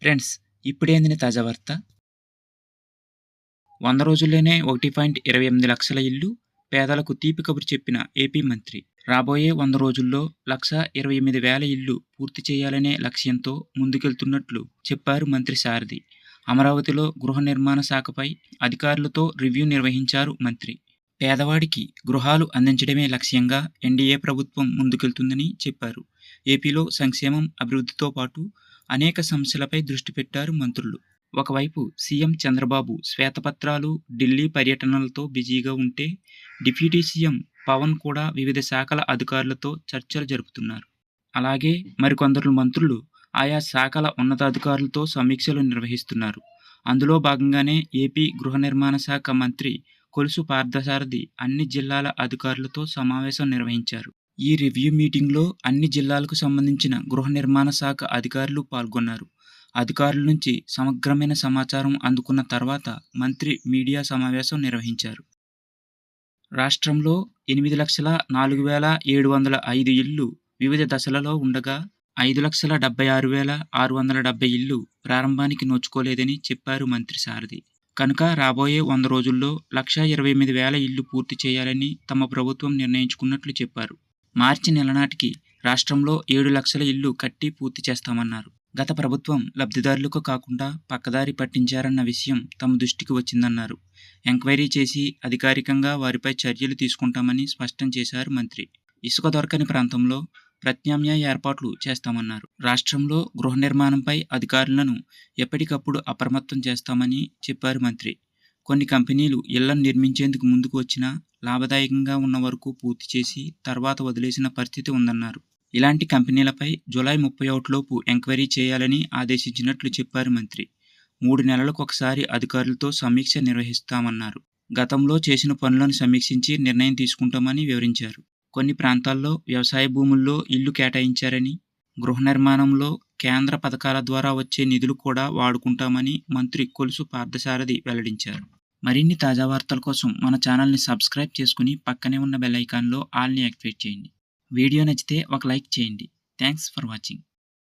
Friends, ఇప్పుడే అందిన తాజా వార్త. 100 రోజుల్లోనే 1.28 లక్షల ఇళ్లు పేదలకు తీపి కబురు చెప్పిన ఏపీ మంత్రి. రాబోయే 100 రోజుల్లో 1,28,000 ఇళ్లు పూర్తి చేయాలనే లక్ష్యంతో ముందుకెళ్తున్నట్లు చెప్పారు మంత్రి సారథి. అమరావతిలో గృహ నిర్మాణ శాఖపై అధికారులతో రివ్యూ నిర్వహించారు మంత్రి. పేదవాడికి గృహాలు అందించడమే లక్ష్యంగా ఎన్డీఏ ప్రభుత్వం ముందుకెళ్తుందని చెప్పారు. ఏపీలో సంక్షేమం, అభివృద్ధితో పాటు అనేక సమస్యలపై దృష్టి పెట్టారు మంత్రులు. ఒకవైపు సీఎం చంద్రబాబు శ్వేతపత్రాలు, ఢిల్లీ పర్యటనలతో బిజీగా ఉంటే, డిప్యూటీ సీఎం పవన్ కూడా వివిధ శాఖల అధికారులతో చర్చలు జరుపుతున్నారు. అలాగే మరికొందరు మంత్రులు ఆయా శాఖల ఉన్నతాధికారులతో సమీక్షలు నిర్వహిస్తున్నారు. అందులో భాగంగానే ఏపీ గృహ నిర్మాణ శాఖ మంత్రి కొలుసు పార్థసారథి అన్ని జిల్లాల అధికారులతో సమావేశం నిర్వహించారు. ఈ రివ్యూ మీటింగ్లో అన్ని జిల్లాలకు సంబంధించిన గృహ నిర్మాణ శాఖ అధికారులు పాల్గొన్నారు. అధికారుల నుంచి సమగ్రమైన సమాచారం అందుకున్న తర్వాత మంత్రి మీడియా సమావేశం నిర్వహించారు. రాష్ట్రంలో 8,04,705 ఇళ్లు వివిధ దశలలో ఉండగా 5,76,670 ఇళ్లు ప్రారంభానికి నోచుకోలేదని చెప్పారు మంత్రి సారథి. కనుక రాబోయే 100 రోజుల్లో 1,28,000 ఇళ్లు పూర్తి చేయాలని తమ ప్రభుత్వం నిర్ణయించుకున్నట్లు చెప్పారు. మార్చి నెల నాటికి రాష్ట్రంలో 7 లక్షల ఇళ్లు కట్టి పూర్తి చేస్తామన్నారు. గత ప్రభుత్వం లబ్ధిదారులకు కాకుండా పక్కదారి పట్టించారన్న విషయం తమ దృష్టికి వచ్చిందన్నారు. ఎంక్వైరీ చేసి అధికారికంగా వారిపై చర్యలు తీసుకుంటామని స్పష్టం చేశారు మంత్రి. ఇసుక దొరకని ప్రాంతంలో ప్రత్యామ్నాయ ఏర్పాట్లు చేస్తామన్నారు. రాష్ట్రంలో గృహ నిర్మాణంపై అధికారులను ఎప్పటికప్పుడు అప్రమత్తం చేస్తామని చెప్పారు మంత్రి. కొన్ని కంపెనీలు ఇళ్లను నిర్మించేందుకు ముందుకు వచ్చినా లాభదాయకంగా ఉన్న వరకు పూర్తి చేసి తర్వాత వదిలేసిన పరిస్థితి ఉందన్నారు. ఇలాంటి కంపెనీలపై జూలై 31 లోపు ఎంక్వైరీ చేయాలని ఆదేశించినట్లు చెప్పారు మంత్రి. 3 నెలలకు ఒకసారి అధికారులతో సమీక్ష నిర్వహిస్తామన్నారు. గతంలో చేసిన పనులను సమీక్షించి నిర్ణయం తీసుకుంటామని వివరించారు. కొన్ని ప్రాంతాల్లో వ్యవసాయ భూముల్లో ఇళ్లు కేటాయించారని, గృహ నిర్మాణంలో కేంద్ర పథకాల ద్వారా వచ్చే నిధులు కూడా వాడుకుంటామని మంత్రి కొలుసు పార్థసారథి వెల్లడించారు. మరిన్ని తాజా వార్తల కోసం మన ఛానల్ని సబ్స్క్రైబ్ చేసుకుని పక్కనే ఉన్న బెల్ ఐకాన్లో ఆల్ని యాక్టివేట్ చేయండి. వీడియో నచ్చితే ఒక లైక్ చేయండి. Thanks for watching.